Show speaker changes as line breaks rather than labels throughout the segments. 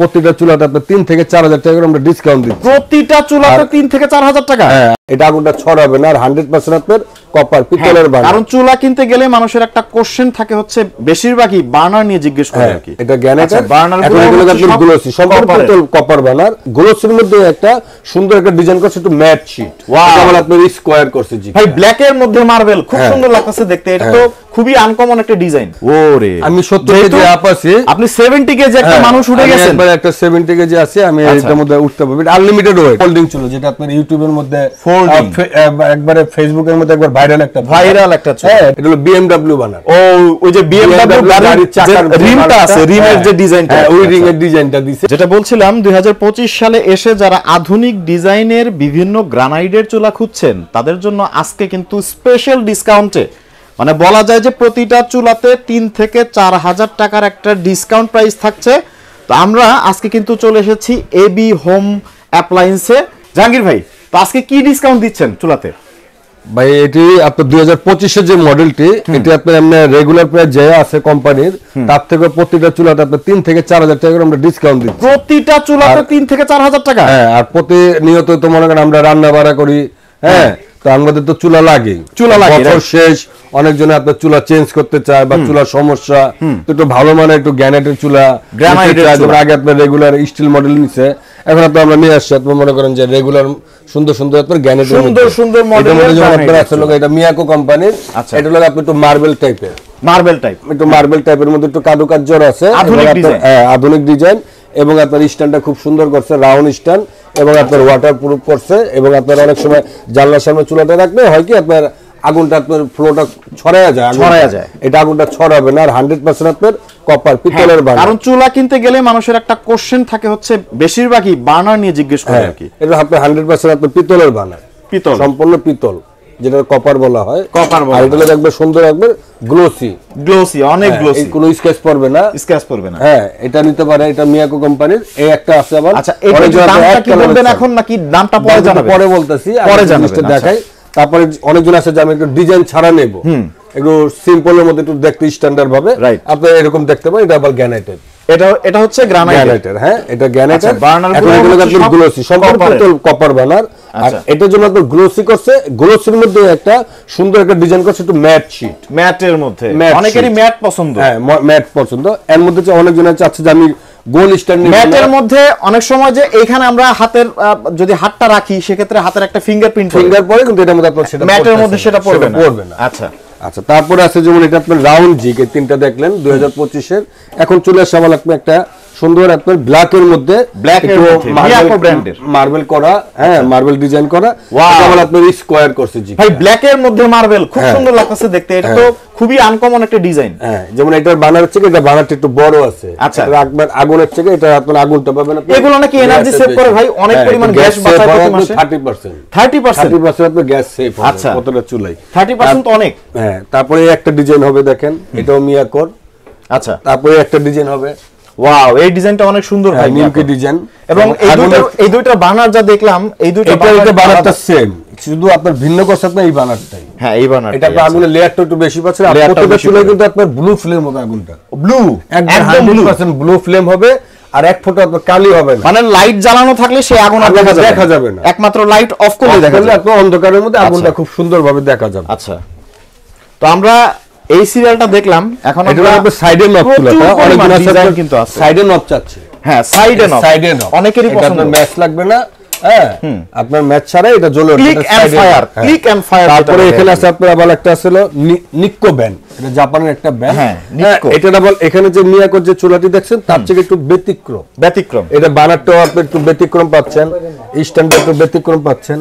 প্রতিটা চুলাতে আপনি 3 থেকে 4000 টাকা করে আমরা ডিসকাউন্ট দিচ্ছি।
প্রতিটা চুলাতে 3 থেকে 4000 টাকা।
হ্যাঁ, এটা আগুনটা ছড়াবে না আর 100% আপনার কপার পিতলের বার্নার।
কারণ চুলা কিনতে গেলে মানুষের একটা কোশ্চেন থাকে হচ্ছে বেশিরভাগই বার্নার নিয়ে জিজ্ঞেস করে আর কি।
এটা গ্যানেটের
বার্নার
গুলো আপনার গ্লোসি সম্পূর্ণ পিতল কপার বার্নার। গ্লোসির মধ্যে একটা সুন্দর একটা ডিজাইন করছে একটু ম্যাট শীট। এটা বলে আপনার স্কয়ার করছে জি।
ভাই ব্ল্যাক এর মধ্যে মার্বেল খুব সুন্দর লাগতেছে দেখতে। এটা তো খুবই আনকমন একটা ডিজাইন। ওরে
আমি 70 কেজি আপ আছি,
আপনি 70 কেজি একটা মানুষ উঠে গেছেন।
একবার একটা 70 কেজি আছে, আমি এটার মধ্যে উঠতে পারবো। এটা আনলিমিটেড ওয়েট ফোল্ডিং চুলা, যেটা আপনার ইউটিউবের মধ্যে একবারে ফেসবুকের মধ্যে একবার ভাইরাল একটা চুলা। এটা হলো BMW বানার।
ও ওই যে BMW গাড়ির চাকার রিমটা আছে, রিমের যে ডিজাইনটা,
ওই রিমের ডিজাইনটা দিয়েছে।
যেটা বলছিলাম 2025 সালে এসে যারা আধুনিক ডিজাইনের বিভিন্ন গ্রানাইটের চুলা খুঁজছেন তাদের জন্য আজকে কিন্তু স্পেশাল ডিসকাউন্টে, মানে বলা যায় যে প্রতিটা চুলাতে 3 থেকে 4000 টাকার একটা ডিসকাউন্ট প্রাইস থাকছে। তো আমরা আজকে কিন্তু চলে এসেছি এবি হোম অ্যাপ্লায়েন্সে। জাহাঙ্গীর ভাই, তো আজকে কি ডিসকাউন্ট দিচ্ছেন চুলাতে?
ভাই এটি আপনার 2025 এর যে মডেলটি, এটি আপনার এমনি রেগুলার প্রাইস যে আছে কোম্পানির, তার থেকে প্রতিটা চুলাতে আপনার 3 থেকে 4000 টাকা করে আমরা ডিসকাউন্ট দিচ্ছি।
প্রতিটা চুলাতে 3 থেকে 4000 টাকা?
হ্যাঁ, আর প্রতিনিয়ত তো মনে করেন আমরা রান্না বাড়া করি, হ্যাঁ, তো আমাদের তো চুলা লাগে, বছর শেষ অনেকজনে আপনার চুলা চেঞ্জ করতে চায় বা চুলার সমস্যা, তো একটু ভালো মানের একটু গ্রানাইটের চুলা, আগে আপনার রেগুলার স্টিল মডেল নিছে, এখন আপনার আমরা নিয়ে আসছি আপনার মনে করেন যে রেগুলার সুন্দর সুন্দর আপনার গ্রানাইটের
সুন্দর মডেল
আপনার আছে লোক, এটা মিয়াকো কোম্পানির। এটা হলো আপনি একটু মার্বেল টাইপের, একটু মার্বেল টাইপের মধ্যে একটু কারুকার্য আছে, আধুনিক ডিজাইন, এবং আপনার স্ট্যান্ডটা খুব সুন্দর করছে, রাউন্ড স্ট্যান্ড, এবং আপনার ওয়াটার প্রুফ করছে, এবং আপনার অনেক সময় জানলার সামনে চুলাটা রাখলে হয় কি আপনার আগুনটা আপনার ফ্লোটা ছড়ায়া যায়। এটা আগুনটা ছড়াবে না আর 100% আপনার কপার পিতলের বার্নার।
কারণ চুলা কিনতে গেলে মানুষের একটা কোশ্চেন থাকে হচ্ছে বেশিরভাগই বার্নার নিয়ে জিজ্ঞেস করে আর কি।
এটা আপনার 100% আপনার পিতলের বার্নার, পিতল, সম্পূর্ণ পিতল, যেটা কপার বলা হয়। আর এটা লাগবে সুন্দর, একবার গ্লোসি, অনেক গ্লোসি, কোনো স্ক্র্যাচ পড়বে না। হ্যাঁ, এটা নিতে পারে, এটা মিয়াকো কোম্পানির। এই একটা আছে আবার।
আচ্ছা, এটার দামটা কি বলবেন এখন নাকি দামটা পরে জানাবেন?
পরে বলতেছি, পরে জানাবেন, দেখাই। তারপরে অনেকজন আছে যে আমি একটু ডিজাইন ছাড়া নেব, একটু সিম্পলের মধ্যে একটু দেখতে স্ট্যান্ডার্ড ভাবে, আপনি এরকম দেখতে পারেন। এটা আবার গ্রানাইটের, এটা হচ্ছে গ্রানাইটের। হ্যাঁ, এটা গ্রানাইটের। এগুলো আপনার গ্লোসি, সম্পূর্ণ পিতল কপার বার্নার। আর এটার জন্য আপনার গ্লোসি করছে, গ্লোসির মধ্যে একটা সুন্দর একটা ডিজাইন করছে একটু ম্যাট শীট,
ম্যাটের মধ্যে অনেকেরই ম্যাট পছন্দ।
হ্যাঁ, ম্যাট পছন্দ। এর মধ্যে অনেকজন চাচ্ছে যে আমি গোল স্ট্যান্ড
ম্যাটের মধ্যে অনেক সময় যে এইখানে আমরা হাতের যদি হাতটা রাখি সেক্ষেত্রে হাতের একটা ফিঙ্গার পড়ে, কিন্তু এটার মধ্যে আপনার সেটা ম্যাটের মধ্যে সেটা পড়বে না। আচ্ছা,
তারপরে আছে যেমন এটা আপনার রাউন্ড জিগ, এই তিনটা দেখলেন 2025 এর। এখন চলে আসছে আমার একটা সুন্দর আপনার ব্ল্যাকের মধ্যে, মার্বেল করা, হ্যাঁ, মার্বেল ডিজাইন করা, এটা আপনার স্কয়ার করছে জি।
ভাই ব্ল্যাকের মধ্যে মার্বেল খুব সুন্দর লাগতেছে দেখতে। এটা তো খুবই আনকমন একটা ডিজাইন।
হ্যাঁ, যেমন এটার বানার হচ্ছে এটা বানারটা একটু বড় আছে। আচ্ছা, একবার আগুনের থেকে এটা আপনার আগুনটা পাবেন আপনি।
এগুলো নাকি এনার্জি সেভ করে ভাই, অনেক পরিমাণ গ্যাস বাঁচায় প্রতি মাসে। 30%
আপনার গ্যাস সেভ হবে।
আচ্ছা,
কতটা চুলাই
30% তো অনেক।
হ্যাঁ, তারপরে একটা ডিজাইন হবে দেখেন, এটাও মিয়াকোর।
আচ্ছা,
তারপরে একটা ডিজাইন হবে,
ওয়াও, এই ডিজাইনটা অনেক সুন্দর ভাই,
মিল্কি ডিজাইন।
এবং এই দুইটা বানার যা দেখলাম, এই দুইটা
বানারটা সেম, শুধু আপনার ভিন্ন করছে আপনার এই বানারটাই।
হ্যাঁ, এই বানারটা
এটা আপনার আগুনের লেয়ারটা একটু বেশি পাচ্ছে। আর প্রত্যেকটা চুলায় কিন্তু আপনার ব্লু ফ্লেম হবে, আগুনটা একদম 100% ব্লু ফ্লেম হবে, আর এক ফোঁটা আপনার কালি হবে না।
মানে লাইট জ্বালানো থাকলে সেই আগুন আর দেখা যাবে না, একমাত্র লাইট অফ করলে দেখা যাবে।
আপনার অন্ধকারের মধ্যে আগুনটা খুব সুন্দরভাবে দেখা যাবে।
আচ্ছা, তো আমরা এই সিরিয়ালটা দেখলাম। এখন
আমরা সাইডে নব চুলাটা অনেকজন আছে কিন্তু সাইডে নব চাচ্ছে।
হ্যাঁ, সাইডে নব অনেকেরই পছন্দ,
ম্যাচ লাগবে না। হ্যাঁ, আপনার ম্যাচ ছাড়া এটা জ্বলে উঠবে,
ক্লিক এন্ড ফায়ার।
তারপরে এখানে আছে আপনার আবার একটা আছে নিক্কো ব্যান্ড, এটা জাপানের একটা ব্যান্ড।
হ্যাঁ,
এটা আবার এখানে যে মিয়াকোর যে চুলাটি দেখছেন তার থেকে একটু ব্যতিক্রম। এটা বানারটাও আপনি একটু ব্যতিক্রম পাচ্ছেন, স্ট্যান্ডার্ড একটু ব্যতিক্রম পাচ্ছেন।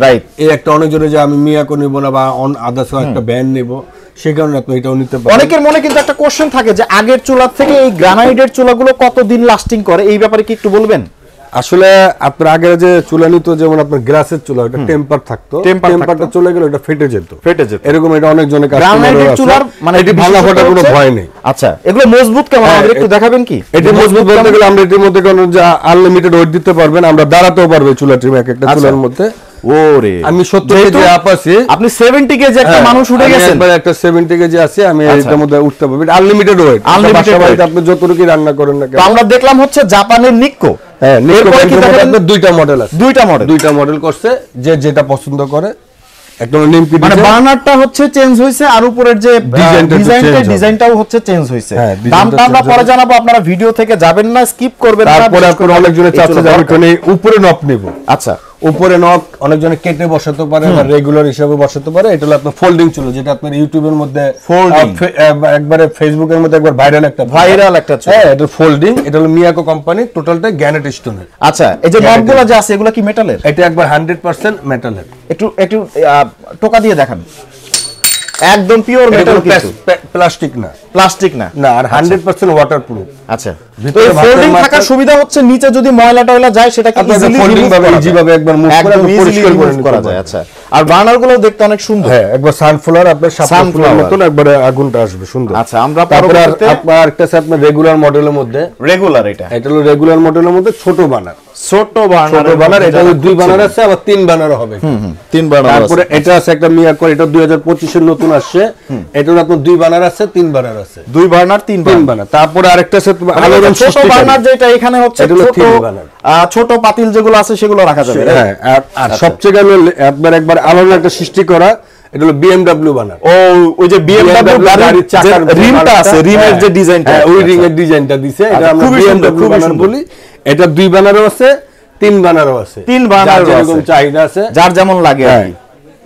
রাইট,
এই একটা অনেকজনে যে আমি মিয়াকো নিব না বা আদার্স একটা ব্যান্ড নিব, সেই কারণে আপনি এটাও নিতে পারেন।
অনেকের মনে কিন্তু একটা কোশ্চেন থাকে যে আগের চুলার থেকে এই গ্রানাইটের চুলাগুলো কতদিন লাস্টিং করে, এই ব্যাপারে কি একটু বলবেন?
আসলে আপনার আগের যে চুলা নিত, যেমন আপনার গ্লাসের চুলা, ওটা টেম্পার থাকতো, টেম্পারটা চলে গেলে ওটা ফেটে যেত।
এরকম
এটা অনেকজনের কাছে
গ্রানাইটের চুলার মানে
এটি ভাঙা ফাটার কোনো ভয় নেই।
আচ্ছা, এগুলো মজবুত কেমন আমাদের একটু দেখাবেন কি?
এটি মজবুত বলতে গেলে আমরা এটির মধ্যে কোনো যে আনলিমিটেড ওয়েট দিতে পারবেন, আমরা দাঁড়াতেও পারবে চুলাটির এক একটা চুলার মধ্যে।
ওরে
আমি 70 কেজি আপ আছি,
আপনি 70 কেজি একটা মানুষ উঠে গেছেন।
একবার একটা 70 কেজি আছে, আমি এর মধ্যে উঠতে পারবো। আনলিমিটেড ওয়েট, আপনি যতটুকু রান্না করেন না কেন।
তো আমরা দেখলাম হচ্ছে জাপানের নিক্কো।
হ্যাঁ, এরপরে কি দেখেন দুইটা মডেল আছে, দুইটা মডেল করছে, যে যেটা পছন্দ করে। একদম নিমকি
মানে বার্নারটা হচ্ছে চেঞ্জ হইছে, আর উপরের যে ডিজাইনটাও হচ্ছে চেঞ্জ হইছে। দামটা আমরা পরে জানাবো, আপনারা ভিডিও থেকে যাবেন না, স্কিপ করবেন না।
তারপরে আপনারা অনেকজনে চাচ্ছে যে আমি উপরে নব নেব।
আচ্ছা,
উপরে নক অনেকজনে কেটে বসাতে পারে বা রেগুলার হিসেবে বসাতে পারে। এটা হলো আপনার ফোল্ডিং চুলো, যেটা আপনার ইউটিউবের মধ্যে একবারে ফেসবুকের মধ্যে একবার ভাইরাল একটা চুলো। হ্যাঁ, এটা ফোল্ডিং। এটা হলো মিয়াকো কোম্পানি, টোটালটা গ্রানাইট স্টোনের।
আচ্ছা, এই যে নবগুলো যে আছে এগুলো কি মেটালের?
এটা একবার 100% মেটালের।
একটু টোকা দিয়ে দেখান। একদম পিওর মেটাল, কিন্তু
প্লাস্টিক না, না। আর 100% ওয়াটারপ্রুফ।
আচ্ছা, তো এই ফোল্ডিং থাকার সুবিধা হচ্ছে নিচে যদি ময়লা টয়লা যায় সেটা কি
ফোল্ডিং ভাবে ইজিভাবে একবার মুভ করে পরিষ্কার করা যায়।
আচ্ছা, আর বার্নার গুলো দেখতে অনেক সুন্দর।
হ্যাঁ, একবার সানফ্লাওয়ার, আপনার সানফ্লাওয়ার মতন একবারে আগুনটা আসবে সুন্দর।
আচ্ছা, আমরা পরবর্তীতে
আপনার একটা আছে আপনার রেগুলার মডেলের মধ্যে, এটা হলো রেগুলার মডেলের মধ্যে ছোট বার্নার। এটা হলো 2 বার্নার আছে, আবার 3 বার্নার হবে।
3 বার্নার।
তারপরে এটা আছে একটা মিয়াকো, এটা 2025 এর নতুন আসছে। এটা হলো আপনার 2 বার্নার আছে, 3 বার্নার আছে।
2 বার্নার 3
বার্নার। তারপরে আরেকটা আছে আলোড়ন
ছোট বার্নার, যেটা এখানে হচ্ছে ছোট পাতিল যেগুলো আছে সেগুলো রাখা যাবে।
হ্যাঁ, আর সবচেয়ে গেল একবার আলোড়ন একটা সৃষ্টি করা, এটা হলো BMW বার্নার।
ওই যে BMW গাড়ির চাকার রিমটা আছে, রিমের যে ডিজাইনটা,
ওই রিমের ডিজাইনটা দিছে। এটা আমরা BMW বার্নার বলি। এটা 2 বার্নারও আছে, 3 বার্নারও আছে।
3 বার্নার
যেরকম চাহিদা আছে,
যার যেমন লাগে আর কি।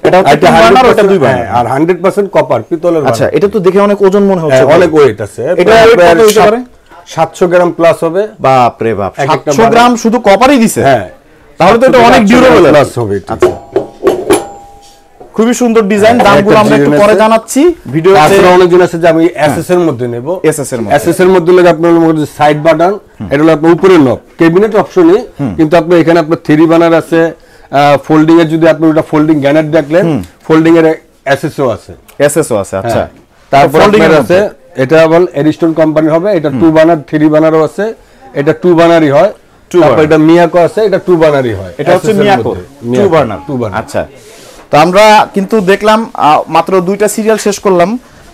এটা হচ্ছে 3 বার্নার, ওটা 2 বার্নার।
আর 100% কপার, পিতলের।
আচ্ছা, এটা তো দেখে অনেক ওজন মনে হচ্ছে,
অনেক ওয়েট আছে।
এটা কত হতে পারে?
700 গ্রাম প্লাস হবে।
বাপ রে বাপ, 700 গ্রাম শুধু কপারই দিছে।
হ্যাঁ,
তাহলে তো এটা অনেক ডিউরেবল
প্লাস হবে।
আচ্ছা, খুবই সুন্দর ডিজাইন। দামগুলো আমরা একটু পরে জানাচ্ছি ভিডিওতে।
তারপরে অনেকজন আছে যে আমি এসএস এর মধ্যে নেব। এসএস এর মধ্যে লাগে আপনার মধ্যে সাইড বাটন, এটা হলো আপনার উপরে নব, ক্যাবিনেট অপশনই। কিন্তু আপনার এখানে আপনার 3 বার্নার আছে। ফোল্ডিং এর যদি আপনি ওটা ফোল্ডিং গ্রানাইট দেখলেন, ফোল্ডিং এর এসএসও আছে।
আচ্ছা,
তারপর আপনার আছে এটা আবার এরিস্টন কোম্পানি হবে। এটা 2 বার্নার, 3 বার্নারও আছে। এটা 2 বার্নারই হয়। তারপর এটা মিয়াকো আছে, এটা 2 বার্নারই হয়।
এটা হচ্ছে মিয়াকো 2 বার্নার। আচ্ছা, তো আমরা কিন্তু দেখলাম মাত্র 2টা সিরিয়াল শেষ করলাম।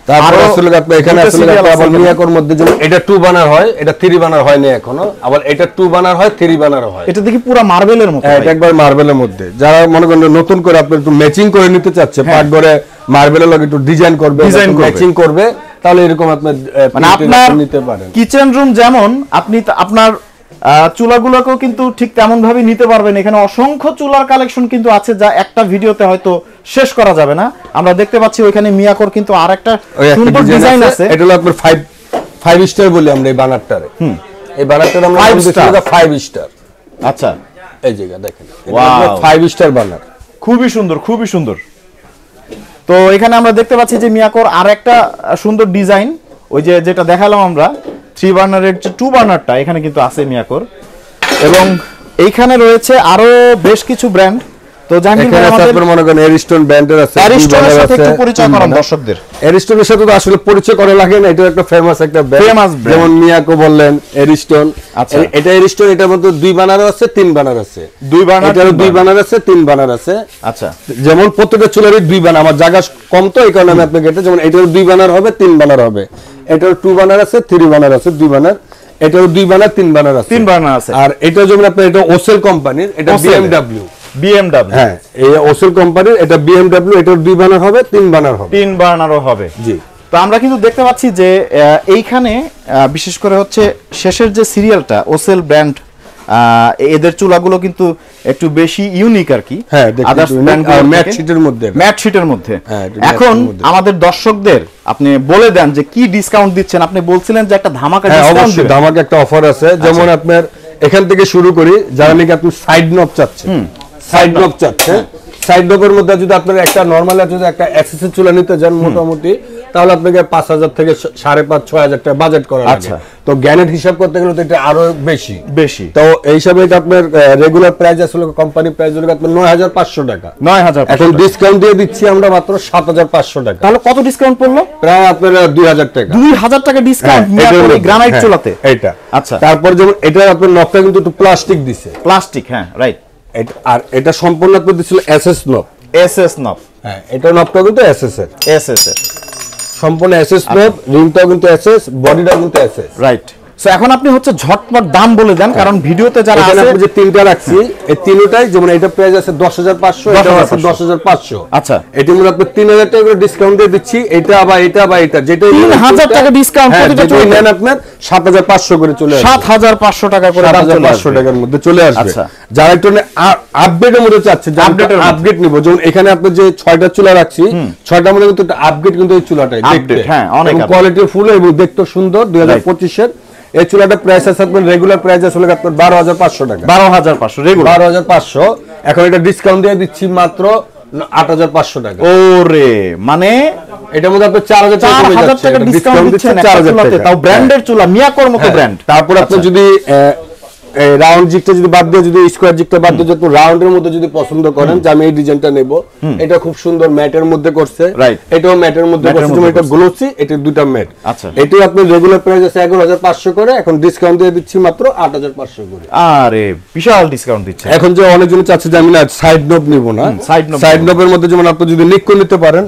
তারপর আসলে আপনি এখানে আসলে আবার মিয়াকোর মধ্যে যেমন এটা 2 বার্নার হয়, এটা 3 বার্নার হয় না এখনো। আবার এটা 2 বার্নার হয়, 3 বার্নারও হয়।
এটা দেখি পুরো মার্বেলের মতো।
এটা একবার মার্বেলের মধ্যে। যারা মনে করেন নতুন করে আপনি একটু ম্যাচিং করে নিতে চাচ্ছে, পার্ট করে মার্বেলের লগে একটু ডিজাইন করবে, ম্যাচিং করবে, তাহলে এরকম আপনি
মানে আপনার
নিতে পারেন।
কিচেন রুম যেমন আপনি আপনার চুলাগুলোকেও কিন্তু ঠিক তেমন ভাবে নিতে পারবেন। এখানে অসংখ্য চুলার কালেকশন কিন্তু আছে, যা একটা ভিডিওতে হয়তো শেষ করা যাবে না। আমরা দেখতে পাচ্ছি ওইখানে মিয়াকোর কিন্তু আরেকটা সুন্দর ডিজাইন আছে।
এটা হলো আপনার 5 স্টার বলি আমরা এই বানারটারে। এই বানারটারে আমরা 5 স্টার।
আচ্ছা,
এই জায়গা দেখেন, এটা 5 স্টার বানার।
খুবই সুন্দর, খুবই সুন্দর। তো এখানে আমরা দেখতে পাচ্ছি যে মিয়াকোর আরেকটা সুন্দর ডিজাইন, ওই যে যেটা দেখালাম আমরা 3 বার্নারের যে 2 বার্নারটা এখানে কিন্তু আছে মিয়াকোর। এবং এইখানে রয়েছে আরো বেশ কিছু ব্র্যান্ড। তো জাহাঙ্গীর ভাই আমাদের
মনে করেন এরিস্টন ব্র্যান্ডের আছে।
এরিস্টনের সাথে একটু পরিচয় করান দর্শকদের।
এরিস্টনের সাথে তো আসলে পরিচয় করা লাগে না, এটা একটা ফেমাস ব্র্যান্ড। যেমন মিয়াকো বললেন, এরিস্টন।
আচ্ছা,
এটা এরিস্টন, এটার মধ্যে 2 বার্নার আছে, 3 বার্নার আছে।
2 বার্নার,
এটারও 2 বার্নার আছে, 3 বার্নার আছে।
আচ্ছা,
যেমন প্রত্যেকটা চুলারই 2 বার্নার। আমার জায়গা কম, তো এই কারণে আমি আপনাকে এটা, যেমন এটারও 2 বার্নার হবে, 3 বার্নার হবে। এটারও 2 বার্নার আছে, 3 বার্নার আছে, 2 বার্নার। এটারও 2 বার্নার, 3 বার্নার আছে,
3 বার্নার আছে।
আর এটা যেমন আপনার এটা ওসেল কোম্পানির, এটা BMW। হ্যাঁ, এই ওসেল কোম্পানির, এটা BMW। এটার 2 বার্নার হবে, 3 বার্নার হবে,
3 বার্নারও হবে।
জি।
তো আমরা কিন্তু দেখতে পাচ্ছি যে এইখানে বিশেষ করে হচ্ছে শেষের যে সিরিয়ালটা ওসেল ব্র্যান্ড, এদের চুলাগুলো কিন্তু একটু বেশি ইউনিক আর কি।
হ্যাঁ, ম্যাট শীটের মধ্যে।
এখন আমাদের দর্শকদের আপনি বলে দেন যে কি ডিসকাউন্ট দিচ্ছেন। আপনি বলছিলেন যে একটা ধামাকা ডিসকাউন্ট,
ধামাকা একটা অফার আছে। যেমন আপনার এখান থেকে শুরু করি, যারা নাকি আপনি সাইড নব চাচ্ছেন, সাইড নবের মধ্যে যদি আপনার একটা নরমাল যদি একটা এক্সেসরি চুলা নিতে যান মোটামুটি, তাহলে আপনাকে 5,000 থেকে 5,500-6,000 টাকা বাজেট করা লাগে। তো গ্যানেট হিসাব করতে গেলে তো এটা আরো বেশি। তো এই হিসাবে এটা আপনার রেগুলার প্রাইস আসলে কোম্পানি প্রাইস হলো আপনার 9,500 টাকা।
9,000।
এখন ডিসকাউন্ট দিয়ে দিচ্ছি আমরা মাত্র 7,500 টাকা।
তাহলে কত ডিসকাউন্ট পড়লো?
প্রায় আপনার 2,000 টাকা।
2,000 টাকা ডিসকাউন্ট মিয়াকোর গ্রানাইট চুলাতে।
এটা আচ্ছা। তারপর যেমন এটা আপনার নকটা কিন্তু একটু প্লাস্টিক দিছে।
প্লাস্টিক, হ্যাঁ রাইট।
আর এটা সম্পূর্ণ আপনার ছিল এসএস নব।
এসএস নব,
হ্যাঁ এটা নবটা কিন্তু এসএস এর,
এসএস এর
সম্পূর্ণ এসএস নব, রিংটাও কিন্তু এসএস, বডিটাও কিন্তু এসএস।
রাইট। সো এখন আপনি হচ্ছে ঝটপট দাম বলে দেন, কারণ ভিডিওতে যারা আছে
আমি যে তিনটা রাখছি এই তিনটাই যেমন এটা প্রাইস আছে 10500, এটা আছে 10500।
আচ্ছা,
এটির মধ্যে আপনি 3000 টাকা করে ডিসকাউন্ট দিয়ে দিচ্ছি, এটা বা এটা বা এটা যেটা
3000 টাকা ডিসকাউন্ট প্রতিটা চলে
নেন আপনার 7500 করে চলে আসবে,
7500 টাকা করে দাম চলে আসবে,
7500 টাকার মধ্যে চলে আসবে।
আচ্ছা,
যারা একটু আপডেটের মধ্যে চাচ্ছে, আপডেট নিব, যেমন এখানে আপনি যে 6টা চুলা রাখছি 6টার মধ্যে কিন্তু আপডেট কিন্তু এই চুলাটাই দেখতে,
হ্যাঁ অনেক
কোয়ালিটি ফুল এবং দেখতে সুন্দর। 2025 এর এই চুলাটা প্রাইস আছে আপনার রেগুলার প্রাইস আছে আপনার 12500 টাকা,
12500 রেগুলার
12500। এখন এটা ডিসকাউন্ট দিয়ে দিচ্ছি মাত্র 8500 টাকা।
ওরে মানে
এটার মধ্যে আপনি 4000
টাকা ডিসকাউন্ট দিচ্ছেন
4000 টাকা,
তাও ব্র্যান্ডের চুলা, মিয়াকোর মতো ব্র্যান্ড।
তারপর আপনি যদি রাউন্ড জিগটা যদি বাদ দিয়ে যদি স্কয়ার জিগটা বাদ দিয়ে যদি রাউন্ডের মধ্যে যদি পছন্দ করেন যে আমি এই ডিজাইনটা নেব, এটা খুব সুন্দর ম্যাটের মধ্যে করছে, এটাও ম্যাটের মধ্যে করছে, যেমন এটা গ্লোসি, এটা দুটো ম্যাট।
আচ্ছা,
এটা আপনার রেগুলার প্রাইস আছে 11500 করে, এখন ডিসকাউন্ট দিয়ে দিচ্ছি মাত্র 8500 করে।
আরে বিশাল ডিসকাউন্ট দিচ্ছে।
এখন যে অনেকজন চাচ্ছে যে আমি না সাইড নব নিব না, সাইড নবের মধ্যে যেমন আপনি যদি নিক্কো নিতে পারেন,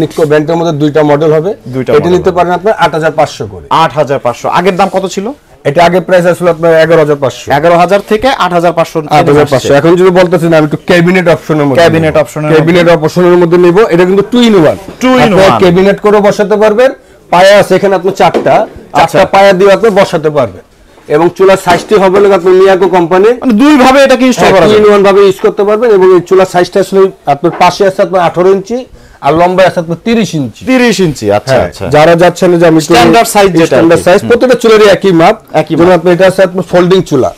নিক্কো ব্র্যান্ডের মধ্যে দুইটা মডেল হবে, এটা নিতে পারেন আপনি 8500 করে।
8500 আগের দাম কত ছিল?
এটা আগে প্রাইস আসলে আপনার 11500,
11000 থেকে 8500।
এখন যদি বলতেছেন আমি একটু ক্যাবিনেট অপশনের মধ্যে, ক্যাবিনেট অপশনের মধ্যে নিব, এটা কিন্তু 2 in 1, ক্যাবিনেট করে বসাতে পারবেন, পায়া আছে এখানে আপনি চারটা পায়া দিয়ে আপনি বসাতে পারবেন, এবং চুলার সাইজটি হবে না আপনার মিয়াকো কোম্পানি,
মানে দুই ভাবে এটাকে ইনস্টল করা যাবে,
2 in 1 ভাবে ইউজ করতে পারবেন। এবং এই চুলার সাইজটা আসলে আপনার পাশে আছে আপনার 18 ইঞ্চি আর লম্বা আছে আপনার 30 ইঞ্চি।
30 ইঞ্চি, আচ্ছা আচ্ছা।
যারা যাচ্ছেন যে আমি
স্ট্যান্ডার্ড সাইজ, যেটা
স্ট্যান্ডার্ড সাইজ প্রত্যেকটা চুলারই একই মাপ, যেমন আপনি এটা আছে আপনার ফোল্ডিং চুলা,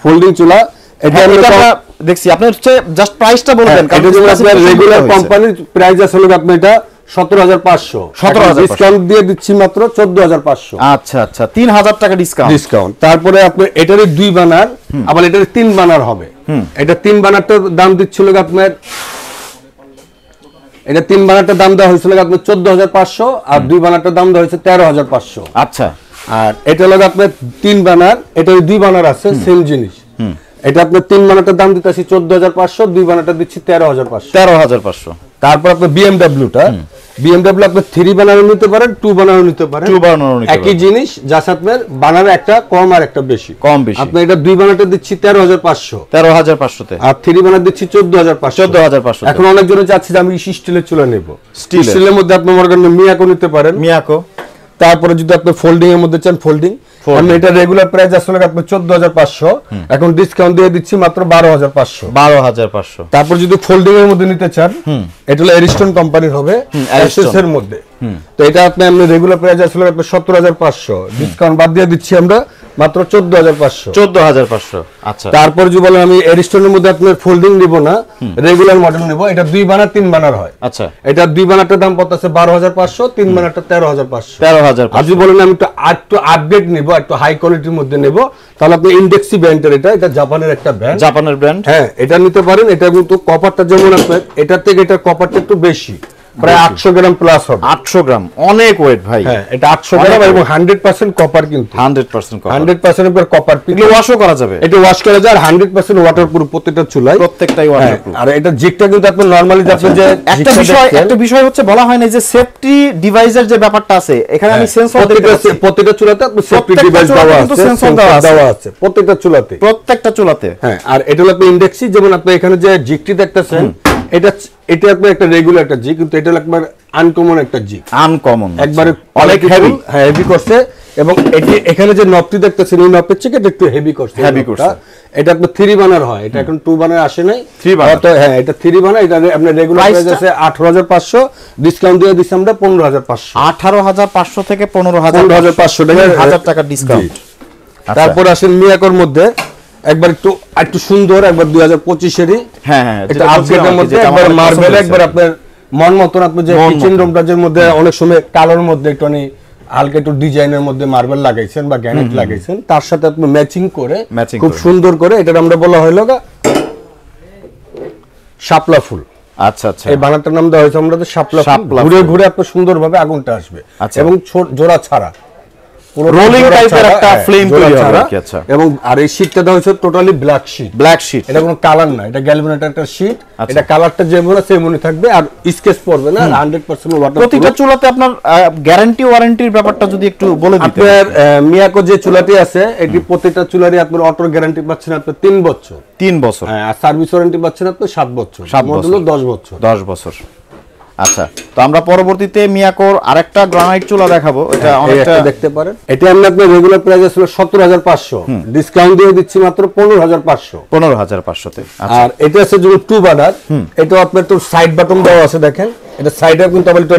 ফোল্ডিং চুলা, এটা আমরা
দেখছি। আপনি হচ্ছে জাস্ট প্রাইসটা বলবেন,
কারণ এটা যেমন আপনার রেগুলার কোম্পানির প্রাইস আছে হলো আপনি এটা 17500,
17000
ডিসকাউন্ট দিয়ে দিচ্ছি মাত্র 14500।
আচ্ছা আচ্ছা, 3000 টাকা ডিসকাউন্ট।
তারপরে আপনি এটারই 2 বানার, আবার এটারই 3 বানার হবে। এটা 3 বানারটার দাম দিচ্ছিল আপনার, এটা 3 বানারটার দাম দেওয়া হয়েছিল আপনার 14500, আর 2 বানারটার দাম দেওয়া হয়েছে 13500।
আচ্ছা,
আর এটা হলো আপনার 3 বানার, এটার 2 বানার আছে সেম জিনিস। এটা আপনার 3 বানারটার দাম দিতেছি 14500, 2 বানারটা দিচ্ছি 13500।
13500।
তারপর আপনার বিএমডব্লিউটা, বিএমডব্লিউ আপনি 3 বানারও নিতে পারেন, 2 বানারও নিতে পারেন, একই জিনিস, জাস্ট আপনার বানার একটা কম আর একটা বেশি। আপনি এটা 2 বানারটা দিচ্ছি 13500,
13500 তে,
আর 3 বানার দিচ্ছি 14500।
14500।
এখন অনেকজন চাচ্ছে যে আমি স্টিলের চুলা নেব, স্টিলের মধ্যে আপনি মনে করেন মিয়াকো নিতে পারেন,
মিয়াকো।
তারপরে যদি আপনি ফোল্ডিং এর মধ্যে চান ফোল্ডিং, আমি এটা রেগুলার প্রাইস আসলে আপনার 14500, এখন ডিসকাউন্ট দিয়ে দিচ্ছি মাত্র 12500।
12500।
তারপর যদি ফোল্ডিং এর মধ্যে নিতে চান, এটা হলো এরিস্টন কোম্পানির হবে, এসএস এর মধ্যে, তো এটা আপনি রেগুলার প্রাইস আসলে আপনার 17500, ডিসকাউন্ট বাদ দিয়ে দিচ্ছি আমরা মাত্র 14500।
14500। আচ্ছা,
তারপর যদি বলেন আমি এরিস্টনের মধ্যে আপনার ফোল্ডিং নিব না, রেগুলার মডেল নিব, এটা 2 বানার 3 বানার হয়।
আচ্ছা,
এটা 2 বানারটার দাম পড়তেছে 12500, 3 বানারটা 13500।
13500।
আর যদি বলেন আমি একটু আপডেট নিব, একটু হাই কোয়ালিটির মধ্যে নেব, তাহলে আপনি ইন্ডেক্সি ব্র্যান্ডের, এটা জাপানের একটা ব্র্যান্ড,
জাপানের ব্র্যান্ড,
হ্যাঁ এটা নিতে পারেন। এটা কিন্তু কপারটা যেমন আপনার এটার থেকে এটা কপারটা একটু বেশি, প্রায় 800 গ্রাম প্লাস হবে।
800 গ্রাম, অনেক ওয়েট ভাই।
হ্যাঁ এটা 800 গ্রাম এবং 100% কপার, কিন্তু
100% কপার,
100% এর কপার।
এগুলো ওয়াশও করা যাবে,
এটা ওয়াশ করা যায়, আর 100% ওয়াটারপ্রুফ প্রত্যেকটা চুলায়,
প্রত্যেকটাই ওয়াটারপ্রুফ।
আর এটা জিগটা কিন্তু আপনি নরমালি আপনি যে
একটা বিষয় হচ্ছে বলা হয় না যে সেফটি ডিভাইসের যে ব্যাপারটা আছে, এখানে আমি সেন্সর দেখতে পাচ্ছি
প্রত্যেকটা চুলাতে আপনি সেফটি ডিভাইস দেওয়া আছে প্রত্যেকটা চুলাতে। হ্যাঁ, আর এটা হলো আপনি ইন্ডেক্সি, যেমন আপনি এখানে যে জিগটি দেখতেছেন, এটা আপনার একটা রেগুলার একটা জিগ, কিন্তু এটা একবার আনকমন একটা জিগ,
আনকমন
একবারে অনেক হেভি, হ্যাঁ হেভি করছে। এবং এখানে যে নবটি দেখতেছেন, এই নবটির চেয়ে এটা একটু হেভি করছে। এটা আপনার 3 বানার হয়, এটা এখন 2 বানার আসে নাই, 3 বানার। হ্যাঁ এটা 3 বানার, এটা আপনার রেগুলার প্রাইস আছে 18500, ডিসকাউন্ট দিয়ে দিছি আমরা 15500।
18500 থেকে 15500 টাকা ডিসকাউন্ট।
তারপর আসেন মিয়াকোর মধ্যে একবার একটু সুন্দর, একবার 2025 এরই,
হ্যাঁ হ্যাঁ,
এটা আপডেটের মধ্যে একবার মার্বেল, একবার আপনার মন মতন, আপনি যে কিচেন রুমটার মধ্যে অনেক সময় কালোর মধ্যে একটু হালকা একটু ডিজাইনের মধ্যে মার্বেল লাগাইছেন বা গ্রানাইট লাগাইছেন, তার সাথে আপনি ম্যাচিং করে খুব সুন্দর করে, এটা আমরা বলা হলো শাপলা ফুল।
আচ্ছা আচ্ছা,
এই বানাটার নাম দেওয়া হয়েছে আমরা শাপলা ফুল। ঘুরে ঘুরে আপনার সুন্দরভাবে আগুনটা আসবে, এবং জোড়া ছাড়া
রোলিং টাইপের একটা ফ্লেম তৈরি হবে কি। আচ্ছা,
এবং আর এই শীটটা দেওয়া হচ্ছে totally black sheet.
Black sheet,
এটা কোনো কালার না, এটা গ্যালভানাইটের একটা শীট। এটা কালারটা যেমন আছে তেমনই থাকবে, আর স্কেচ পড়বে না, 100% ওয়াটার।
প্রতিটা চুলাতে আপনার গ্যারান্টি ওয়ারেন্টির ব্যাপারটা যদি একটু বলে দিতেন।
আপনার মিয়াকো যে চুলাটি আছে, এটি প্রতিটা চুলারই আপনার অটো গ্যারান্টি পাচ্ছেন আপনি 3 বছর।
3 বছর,
হ্যাঁ, আর সার্ভিস ওয়ারেন্টি পাচ্ছেন আপনি 7 বছর।
7 বছর,
10 বছর।
10 বছর। আচ্ছা, তো আমরা পরবর্তীতে মিয়াকোর আরেকটা গ্রানাইট চুলা দেখাবো। এটা অনেকটা
দেখতে পারেন। এটা আপনার রেগুলার প্রাইস ছিল 17,500, ডিসকাউন্ট দিয়ে দিচ্ছি মাত্র 15,500।
15,500 তে।
আর এটা আছে যেমন 2 বার্নার, এটা আপনার তো সাইড বাটন দেওয়া আছে, দেখেন এটা সাইডে কিন্তু আবার একটু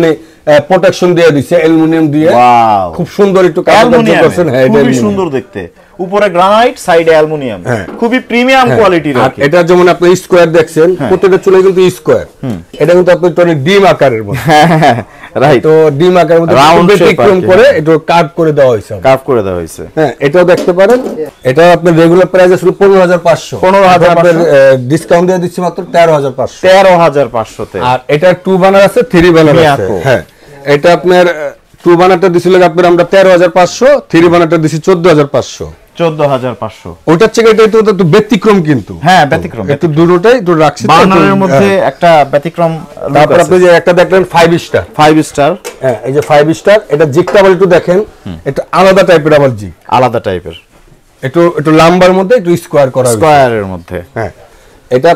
প্রোটেকশন দিয়ে দিয়েছে অ্যালুমিনিয়াম দিয়ে।
ওয়াও,
খুব সুন্দর একটু কাজ করছেন। হ্যাঁ, এটা
খুবই সুন্দর দেখতে। উপরে গ্রানাইট, সাইডে অ্যালুমিনিয়াম, খুবই প্রিমিয়াম কোয়ালিটির।
আর এটা যেমন আপনি স্কয়ার দেখছেন, প্রত্যেকটা চুলে কিন্তু স্কয়ার। এটা কিন্তু আপনি একটু ডিম আকারের মধ্যে, রাইট, তো ডিম আকারের মধ্যে রাউন্ড শেপ করে একটু কার্ভ করে দেওয়া হয়েছে।
কার্ভ করে দেওয়া হয়েছে,
হ্যাঁ, এটাও দেখতে পারেন। এটা আপনার রেগুলার প্রাইস আসলে 15,500।
15,500
ডিসকাউন্ট দিয়ে দিচ্ছি মাত্র 13,500।
13,500 তে।
আর এটা 2 বার্নার আছে, 3 বার্নার আছে। হ্যাঁ, এটা আপনার 2 বার্নারটা দিছিল আপনার আমরা 13,500, 3 বার্নারটা দিছি 14,500।
14,500।
ওটার থেকে এটা একটু ব্যতিক্রম, কিন্তু
হ্যাঁ ব্যতিক্রম,
একটু দুটোটাই একটু রাখছি।
বার্নারের মধ্যে একটা ব্যতিক্রম।
তারপর আপনি যে একটা দেখলেন 5 স্টার।
5 স্টার,
হ্যাঁ, এই যে 5 স্টার, এটা জিগটা আবার একটু দেখেন, এটা আলাদা টাইপের আবার জিগ,
আলাদা টাইপের,
একটু লাম্বার মধ্যে একটু স্কয়ার করা,
স্কয়ারের মধ্যে।
হ্যাঁ, এটা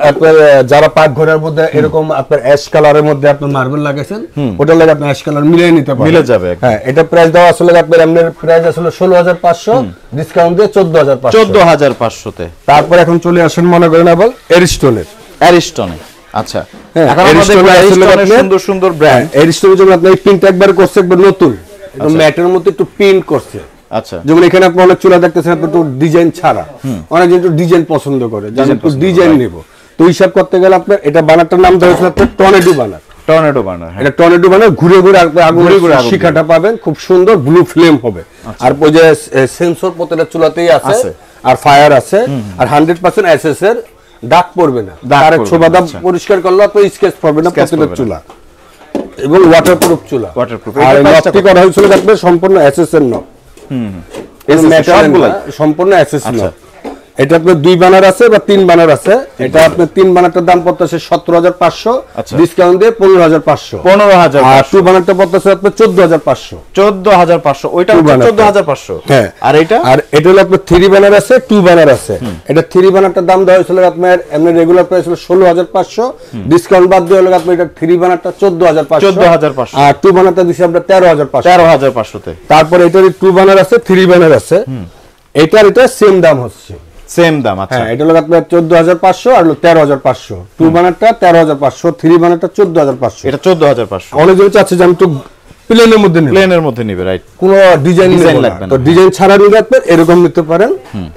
আপনার যারা পাকঘরের মধ্যে এরকম আপনার অ্যাশ কালারের মধ্যে আপনার মার্বেল লাগাইছেন, ওটার লাগে আপনি অ্যাশ কালার মিলিয়ে নিতে পারেন, মিলে
যাবে।
হ্যাঁ, এটা প্রাইস দেওয়া আসলে আপনার এমনি প্রাইস আসলে 16,500, ডিসকাউন্ট দিয়ে 14,500।
14,500 তে।
তারপর এখন চলে আসেন মনে করেন আবার এরিস্টনের।
আচ্ছা,
এখন আমাদের
সুন্দর সুন্দর ব্র্যান্ড।
এরিস্টনের যেমন আপনি এই প্রিন্ট একবার করছে, একবার নতুন ম্যাটের মধ্যে একটু প্রিন্ট করছে।
আচ্ছা,
যেমন এখানে আপনি অনেক চুলা দেখতেছেন আপনি একটু ডিজাইন ছাড়া, অনেকে একটু ডিজাইন পছন্দ করে, যেমন একটু ডিজাইন নেব, তো হিসাব করতে গেলে আপনার এটা বানারটার নাম দেওয়া হয়েছে আপনার টর্নেডো বানার।
টর্নেডো বানার,
এটা টর্নেডো বানার, ঘুরে ঘুরে আগুনের শিখাটা পাবেন, খুব সুন্দর ব্লু ফ্লেম হবে। আর ওই যে সেন্সর প্রত্যেকটা চুলাতেই আছে, আর ফায়ার আছে, আর 100% এসএস এর দাগ পড়বে না, তার ছোবা দাগ পরিষ্কার করলে আপনি স্কেচ পড়বে না প্রত্যেকটা চুলা, এবং ওয়াটারপ্রুফ চুলা। আর নকটি করা হয়েছিল আপনার সম্পূর্ণ এসএস এর নক, সম্পূর্ণ এসএস নক। এটা আপনার 2 বানার আছে বা 3 বানার আছে। এটা আপনার 3 বানারটার দাম পড়তেছে 17,500, ডিসকাউন্ট দিয়ে 15,500।
15,000।
আর 2 বানারটা পড়তেছে আপনার 14,500।
14,500, ওইটা 14,500।
হ্যাঁ, আর এটা হলো আপনার 3 বানার আছে, 2 বানার আছে। এটা 3 বানারটার দাম দেওয়া হয়েছিল আপনার এমনি রেগুলার প্রাইস হলো 16,500, ডিসকাউন্ট বাদ দিয়ে হলো আপনার এটা 3 বানারটা 14,500।
14,500।
আর 2 বানারটা দিছি আমরা 13,500।
13,500 তে।
তারপর এটার 2 বানার আছে, 3 বানার আছে। এটা সেম দাম হচ্ছে, সেম দাম। আচ্ছা, এটা হলো আপনার 14,500 আর হলো 13,500। 2 বানারটা 13,500, 3 বানারটা 14,500।
এটা 14,500।
অনেক জন চাচ্ছে যে আমি তো প্লেনের মধ্যে নিব,
প্লেনের মধ্যে নিবে, রাইট,
কোনো ডিজাইন লাগবে না, তো ডিজাইন ছাড়া নিলে আপনার এরকম নিতে পারেন।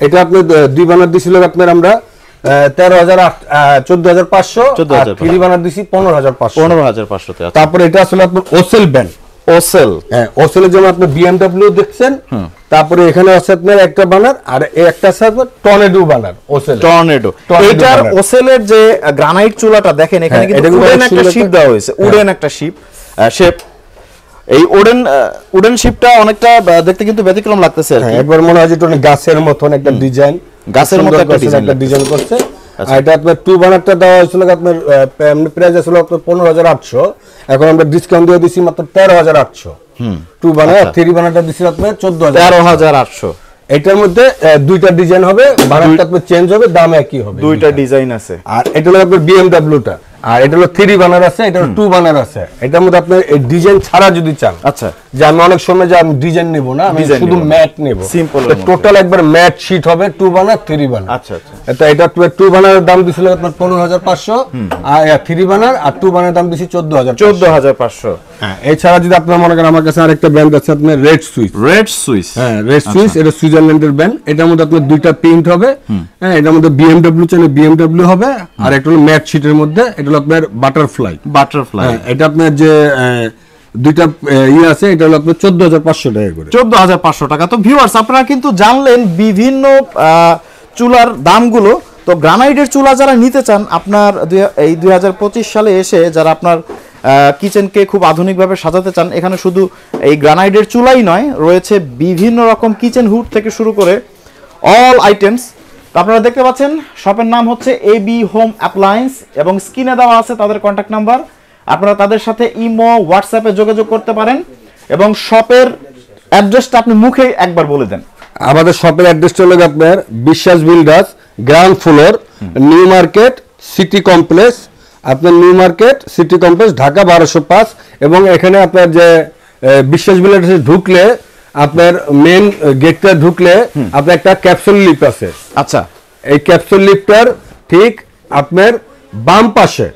এটা আপনি 2 বানার দিছিল আপনার আমরা 14,500, আর 3 বানার দিছি 15,500।
15,500 তে।
তারপর এটা আসলে আপনার ওসেল ব্যান্ড।
ওসেল,
হ্যাঁ, ওসেলের যেমন আপনি BMW দেখছেন, তারপরে এখানে আছে আপনার একটা বানার, আর একটা আছে আপনার টর্নেডো বানার। ওসেল
টর্নেডো, এটার ওসেলের যে গ্রানাইট চুলাটা দেখেন, এখানে কিন্তু উডেন একটা শিপ দেওয়া হয়েছে, উডেন একটা শেপ। এই উডেন শিপটা অনেকটা দেখতে কিন্তু ব্যতিক্রম লাগতেছে,
একবার মনে হয় যে এটা গাছের মতন একটা ডিজাইন,
গাছের মতো একটা
ডিজাইন করছে। আর এটা আপনার 2 বানারটা দেওয়া হয়েছিল আপনার প্রাইস ছিল আপনার 15,800, এখন আমরা ডিসকাউন্ট দিয়ে দিছি মাত্র 13,800। 2 বানার, 3 বানারটা দিছি আপনার
14,800।
এটার মধ্যে 2টা ডিজাইন হবে, বানারটা আপনার চেঞ্জ হবে, দাম একই হবে,
2টা ডিজাইন আছে।
আর এটা হলো আপনার BMW-টা, আর এটা হলো 3 বানার আছে, এটা হলো 2 বানার আছে। এটার মধ্যে আপনি ডিজাইন ছাড়া যদি চান, আচ্ছা, যে আমি অনেক সময় যে আমি ডিজাইন নেব না, আমি শুধু ম্যাট নেব,
সিম্পল,
টোটাল একবার ম্যাট শীট হবে 2 বানার 3 বানার। আচ্ছা আচ্ছা, এটা 2 বানারের দাম দিছিল আপনার 15,500, আর 3 বানার আর 2 বানারের দাম দিছি
14,500।
হ্যাঁ, এছাড়া যদি আপনারা মনে করেন আমার কাছে আরেকটা ব্র্যান্ড আছে আপনার রেড সুইস। হ্যাঁ, রেড সুইস, এটা সুইজারল্যান্ডের ব্র্যান্ড। এটার মধ্যে আপনার 2টা প্রিন্ট হবে। হ্যাঁ, এটার মধ্যে BMW চাইলে BMW হবে, আর একটা হলো ম্যাট শীটের মধ্যে, এটা হলো আপনার বাটারফ্লাই। এটা আপনার যে 2টা আছে, এটা হলো আপনার 14,500 টাকা করে।
14,500 টাকা। তো ভিউয়ার্স, আপনারা কিন্তু জানলেন বিভিন্ন চুলার দামগুলো। তো গ্রানাইটের চুলা যারা নিতে চান, আপনার এই 2025 সালে এসে যারা আপনার কিচেনকে খুব আধুনিকভাবে সাজাতে চান, এখানে শুধু এই গ্রানাইটের চুলাই নয়, রয়েছে বিভিন্ন রকম কিচেন হুড থেকে শুরু করে অল আইটেমস। আপনারা দেখতে পাচ্ছেন শপের নাম হচ্ছে এবি হোম অ্যাপ্লায়েন্স এবং স্ক্রিনে দেওয়া আছে তাদের কন্ট্যাক্ট নাম্বার। আপনারা তাদের সাথে ইমো, হোয়াটসঅ্যাপে যোগাযোগ করতে পারেন এবং শপের অ্যাড্রেসটা আপনি মুখে একবার বলে দেন।
আমাদের শপের অ্যাড্রেসটা হলো আপনার Biswas builders, ground floor, new market city complex, আপনার new market city complex, Dhaka 1205। এবং এখানে আপনার যে বিশ্বাস বিল্ডার্সে ঢুকলে আপনার মেন গেটটা ঢুকলে আপনার একটা ক্যাপসুল লিফট আছে।
আচ্ছা,
এই ক্যাপসুল লিফটার ঠিক আপনার বাম পাশে,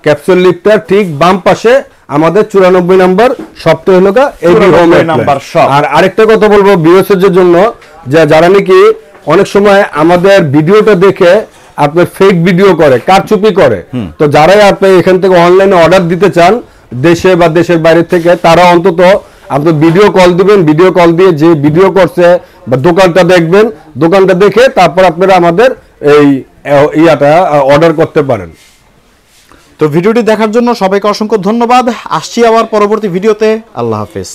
ক্যাপসুল লিফটার ঠিক বাম পাশে আমাদের 94 নম্বর শপটা হলো এবি হোম নাম্বার শপ। আর আরেকটা কথা বলবো ভিউয়ার্সদের জন্য, যে যারা নাকি অনেক সময় আমাদের ভিডিওটা দেখে আপনার ফেক ভিডিও করে, কারচুপি করে, তো যারাই আপনি এখান থেকে অনলাইনে অর্ডার দিতে চান দেশে বা দেশের বাইরে থেকে, তারা অন্তত আপনি ভিডিও কল দিবেন, ভিডিও কল দিয়ে যে ভিডিও করছে বা দোকানটা দেখবেন, দোকানটা দেখে তারপর আপনারা আমাদের এই ইয়াটা অর্ডার করতে পারেন।
তো ভিডিওটি দেখার জন্য সবাইকে অসংখ্য ধন্যবাদ। আসছি আবার পরবর্তী ভিডিওতে। আল্লাহ হাফেজ।